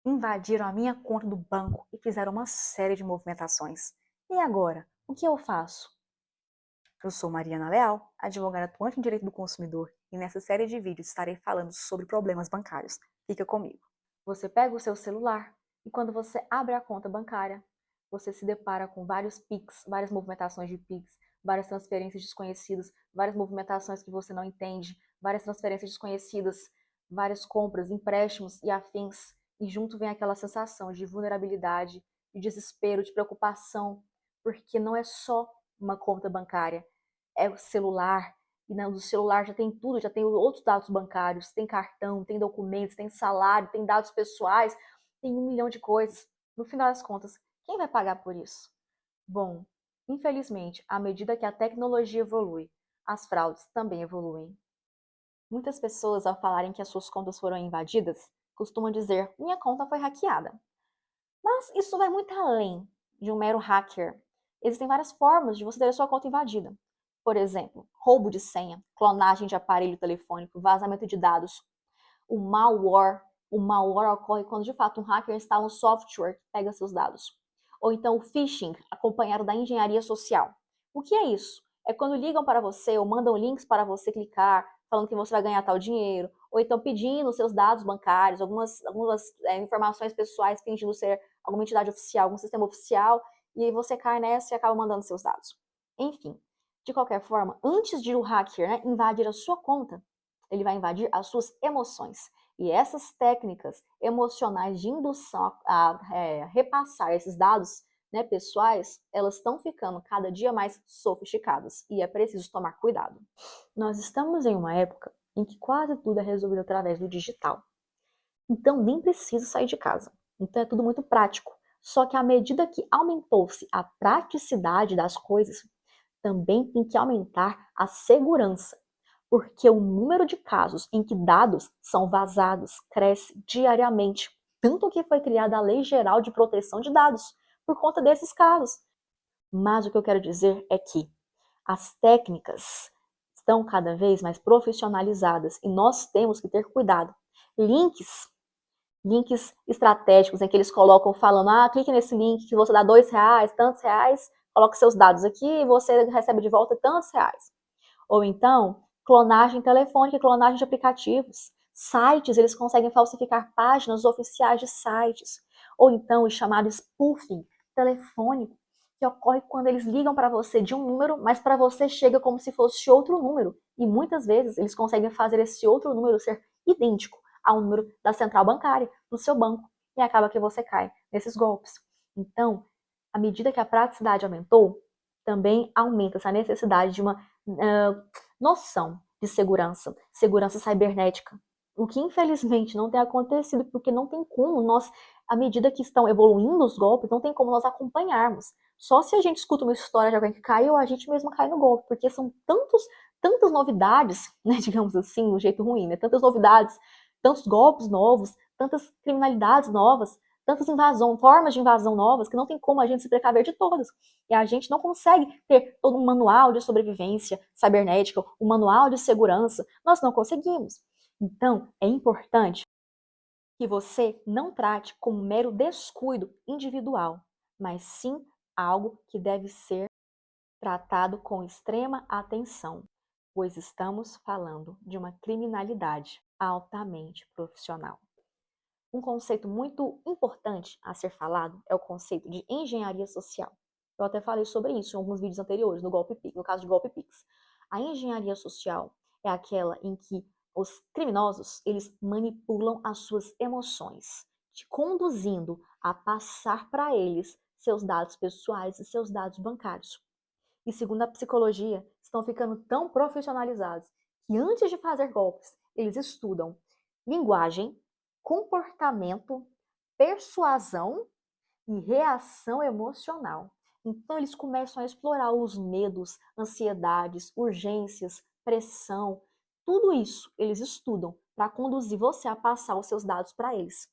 Invadiram a minha conta do banco e fizeram uma série de movimentações. E agora? O que eu faço? Eu sou Mariana Leal, advogada atuante em direito do consumidor, e nessa série de vídeos estarei falando sobre problemas bancários. Fica comigo. Você pega o seu celular e quando você abre a conta bancária, você se depara com vários Pix, várias movimentações de Pix, várias transferências desconhecidas, várias movimentações que você não entende, várias transferências desconhecidas, várias compras, empréstimos e afins. E junto vem aquela sensação de vulnerabilidade, de desespero, de preocupação, porque não é só uma conta bancária, é o celular, e no celular já tem tudo, já tem outros dados bancários, tem cartão, tem documentos, tem salário, tem dados pessoais, tem 1 milhão de coisas. No final das contas, quem vai pagar por isso? Bom, infelizmente, à medida que a tecnologia evolui, as fraudes também evoluem. Muitas pessoas, ao falarem que as suas contas foram invadidas, costumam dizer: minha conta foi hackeada. Mas isso vai muito além de um mero hacker. Existem várias formas de você ter a sua conta invadida. Por exemplo, roubo de senha, clonagem de aparelho telefônico, vazamento de dados. O malware. O malware ocorre quando de fato um hacker instala um software que pega seus dados. Ou então o phishing, acompanhado da engenharia social. O que é isso? É quando ligam para você ou mandam links para você clicar, falando que você vai ganhar tal dinheiro, ou então pedindo seus dados bancários, algumas informações pessoais fingindo ser alguma entidade oficial, algum sistema oficial, e aí você cai nessa e acaba mandando seus dados. Enfim, de qualquer forma, antes de o hacker invadir a sua conta, ele vai invadir as suas emoções. E essas técnicas emocionais de indução a repassar esses dados pessoais, elas estão ficando cada dia mais sofisticadas e é preciso tomar cuidado. Nós estamos em uma época em que quase tudo é resolvido através do digital. Então nem precisa sair de casa. Então é tudo muito prático. Só que à medida que aumentou-se a praticidade das coisas, também tem que aumentar a segurança, porque o número de casos em que dados são vazados cresce diariamente, tanto que foi criada a Lei Geral de Proteção de Dados por conta desses casos. Mas o que eu quero dizer é que as técnicas estão cada vez mais profissionalizadas e nós temos que ter cuidado. Links estratégicos em que eles colocam falando, clique nesse link que você dá R$2, tantos reais, coloque seus dados aqui e você recebe de volta tantos reais. Ou então, clonagem telefônica e clonagem de aplicativos. Sites, eles conseguem falsificar páginas oficiais de sites. Ou então, o chamado spoofing telefônico, que ocorre quando eles ligam para você de um número, mas para você chega como se fosse outro número. E muitas vezes eles conseguem fazer esse outro número ser idêntico ao número da central bancária do seu banco. E acaba que você cai nesses golpes. Então, à medida que a praticidade aumentou, também aumenta essa necessidade de uma noção de segurança, segurança cibernética. O que infelizmente não tem acontecido, porque não tem como nós, à medida que estão evoluindo os golpes, não tem como nós acompanharmos. Só se a gente escuta uma história de alguém que caiu, a gente mesmo cai no golpe, porque são tantas novidades, né, digamos assim, no jeito ruim, né, tantas novidades, tantos golpes novos, tantas criminalidades novas, tantas formas de invasão novas, que não tem como a gente se precaver de todas. E a gente não consegue ter todo um manual de sobrevivência cibernética, um manual de segurança. Nós não conseguimos. Então, é importante que você não trate como mero descuido individual, mas sim algo que deve ser tratado com extrema atenção, pois estamos falando de uma criminalidade altamente profissional. Um conceito muito importante a ser falado é o conceito de engenharia social. Eu até falei sobre isso em alguns vídeos anteriores, no caso de Golpe Pix. A engenharia social é aquela em que os criminosos, eles manipulam as suas emoções, te conduzindo a passar para eles seus dados pessoais e seus dados bancários. E segundo a psicologia, estão ficando tão profissionalizados que antes de fazer golpes, eles estudam linguagem, comportamento, persuasão e reação emocional. Então eles começam a explorar os medos, ansiedades, urgências, pressão, tudo isso eles estudam para conduzir você a passar os seus dados para eles.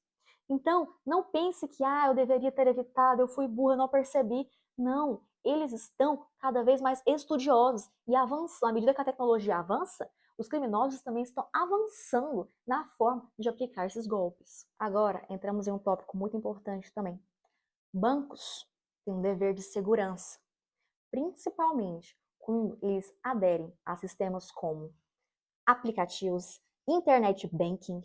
Então, não pense que eu deveria ter evitado, eu fui burra, não percebi. Não, eles estão cada vez mais estudiosos e avançam. À medida que a tecnologia avança, os criminosos também estão avançando na forma de aplicar esses golpes. Agora, entramos em um tópico muito importante também. Bancos têm um dever de segurança, principalmente quando eles aderem a sistemas como aplicativos, internet banking,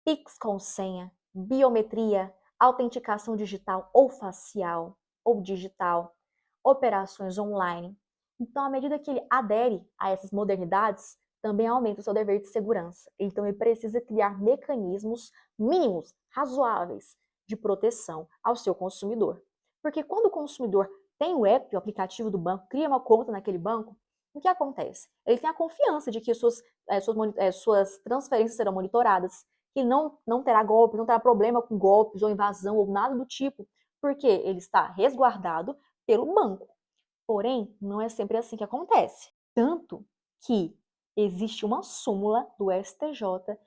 Pix com senha, biometria, autenticação digital ou facial ou digital, operações online. Então, à medida que ele adere a essas modernidades, também aumenta o seu dever de segurança. Então, ele precisa criar mecanismos mínimos, razoáveis, de proteção ao seu consumidor. Porque quando o consumidor tem o app, o aplicativo do banco, cria uma conta naquele banco, o que acontece? Ele tem a confiança de que suas transferências serão monitoradas, que não terá golpe, não terá problema com golpes ou invasão ou nada do tipo, porque ele está resguardado pelo banco. Porém, não é sempre assim que acontece. Tanto que existe uma súmula do STJ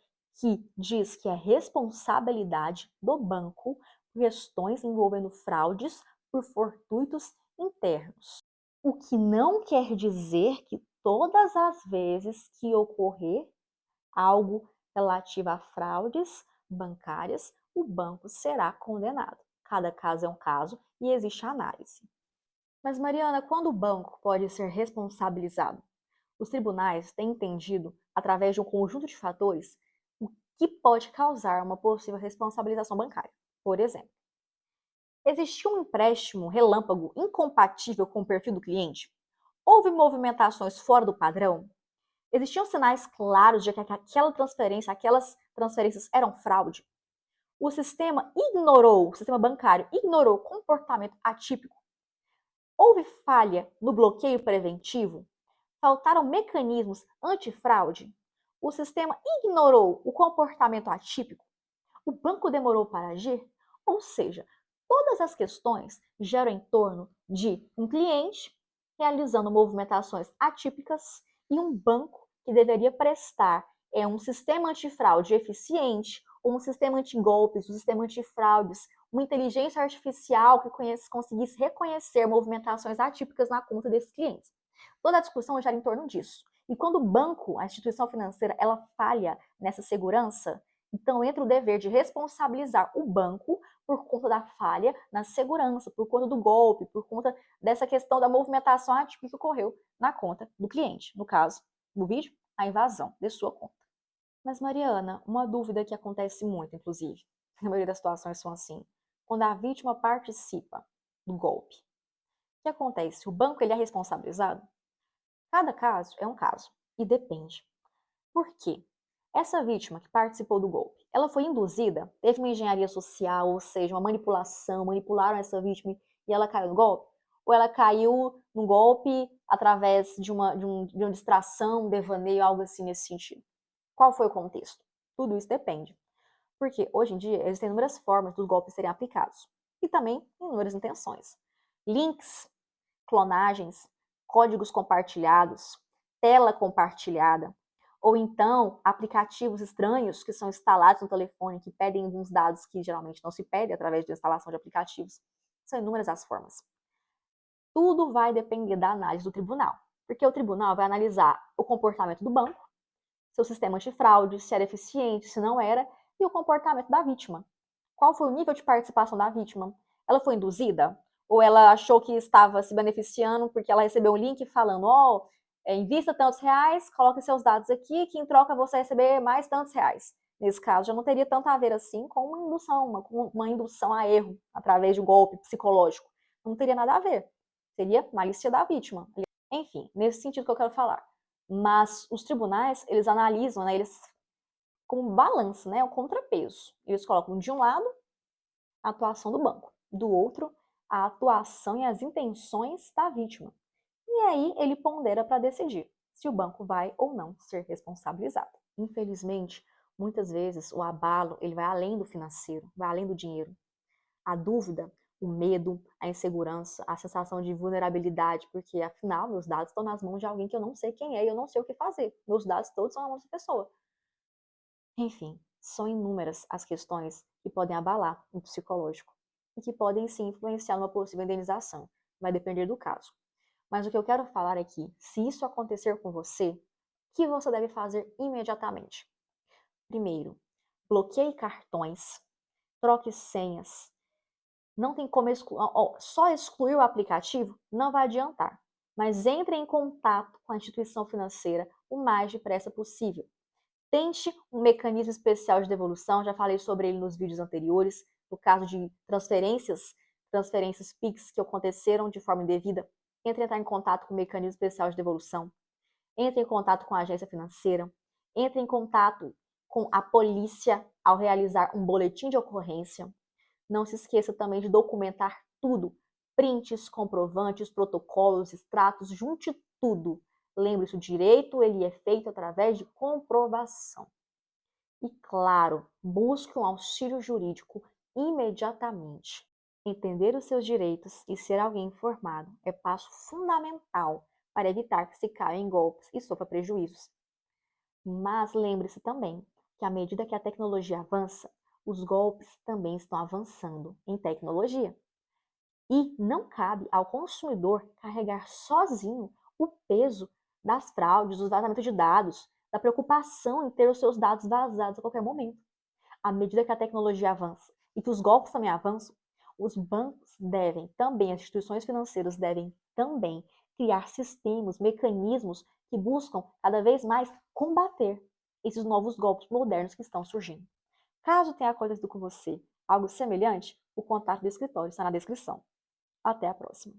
que diz que é responsabilidade do banco por questões envolvendo fraudes por fortuitos internos. O que não quer dizer que todas as vezes que ocorrer algo relativo a fraudes bancárias, o banco será condenado. Cada caso é um caso e existe análise. Mas, Mariana, quando o banco pode ser responsabilizado? Os tribunais têm entendido, através de um conjunto de fatores, o que pode causar uma possível responsabilização bancária. Por exemplo, existiu um empréstimo relâmpago incompatível com o perfil do cliente? Houve movimentações fora do padrão? Existiam sinais claros de que aquelas transferências eram fraude? O sistema bancário ignorou comportamento atípico? Houve falha no bloqueio preventivo? Faltaram mecanismos antifraude? O sistema ignorou o comportamento atípico? O banco demorou para agir? Ou seja, todas as questões geram em torno de um cliente realizando movimentações atípicas e um banco que deveria prestar um sistema antifraude eficiente, ou um sistema antigolpes, um sistema antifraudes, uma inteligência artificial que conseguisse reconhecer movimentações atípicas na conta desses clientes. Toda a discussão gira em torno disso. E quando o banco, a instituição financeira, ela falha nessa segurança, então entra o dever de responsabilizar o banco por conta da falha na segurança, por conta do golpe, por conta dessa questão da movimentação atípica que ocorreu na conta do cliente. No caso do vídeo, a invasão de sua conta. Mas, Mariana, uma dúvida que acontece muito, inclusive, na maioria das situações são assim, quando a vítima participa do golpe, o que acontece? O banco ele é responsabilizado? Cada caso é um caso e depende. Por quê? Essa vítima que participou do golpe, ela foi induzida, teve uma engenharia social, ou seja, uma manipulação, manipularam essa vítima e ela caiu no golpe? Ou ela caiu no golpe através de uma distração, um devaneio, algo assim nesse sentido? Qual foi o contexto? Tudo isso depende. Porque hoje em dia existem inúmeras formas dos golpes serem aplicados e também inúmeras intenções. Links, clonagens, códigos compartilhados, tela compartilhada, ou então aplicativos estranhos que são instalados no telefone que pedem alguns dados que geralmente não se pedem através da instalação de aplicativos. São inúmeras as formas. Tudo vai depender da análise do tribunal, porque o tribunal vai analisar o comportamento do banco, seu sistema antifraude, se era eficiente, se não era, e o comportamento da vítima. Qual foi o nível de participação da vítima? Ela foi induzida? Ou ela achou que estava se beneficiando porque ela recebeu um link falando, invista tantos reais, coloque seus dados aqui, que em troca você vai receber mais tantos reais. Nesse caso, já não teria tanto a ver assim com uma indução a erro, através de um golpe psicológico. Não teria nada a ver. Seria malícia da vítima. Enfim, nesse sentido que eu quero falar. Mas os tribunais, eles analisam, né, eles como balança, né, o contrapeso. Eles colocam de um lado a atuação do banco, do outro a atuação e as intenções da vítima. E aí ele pondera para decidir se o banco vai ou não ser responsabilizado. Infelizmente, muitas vezes o abalo ele vai além do financeiro, vai além do dinheiro. A dúvida, o medo, a insegurança, a sensação de vulnerabilidade, porque afinal meus dados estão nas mãos de alguém que eu não sei quem é e eu não sei o que fazer. Meus dados todos são na mão dessa pessoa. Enfim, são inúmeras as questões que podem abalar o psicológico e que podem sim influenciar numa possível indenização. Vai depender do caso. Mas o que eu quero falar é que, se isso acontecer com você, que você deve fazer imediatamente? Primeiro, bloqueie cartões, troque senhas. Não tem como só excluir o aplicativo não vai adiantar, mas entre em contato com a instituição financeira o mais depressa possível. Tente um mecanismo especial de devolução, já falei sobre ele nos vídeos anteriores, no caso de transferências Pix que aconteceram de forma indevida, entre em contato com o mecanismo especial de devolução, entre em contato com a agência financeira, entre em contato com a polícia ao realizar um boletim de ocorrência. Não se esqueça também de documentar tudo, prints, comprovantes, protocolos, extratos, junte tudo. Lembre-se, o direito ele é feito através de comprovação. E claro, busque um auxílio jurídico imediatamente. Entender os seus direitos e ser alguém informado é passo fundamental para evitar que se caia em golpes e sofra prejuízos. Mas lembre-se também que à medida que a tecnologia avança, os golpes também estão avançando em tecnologia. E não cabe ao consumidor carregar sozinho o peso das fraudes, dos vazamentos de dados, da preocupação em ter os seus dados vazados a qualquer momento. À medida que a tecnologia avança e que os golpes também avançam, os bancos devem também, as instituições financeiras devem também criar sistemas, mecanismos que buscam cada vez mais combater esses novos golpes modernos que estão surgindo. Caso tenha acontecido com você algo semelhante, o contato do escritório está na descrição. Até a próxima!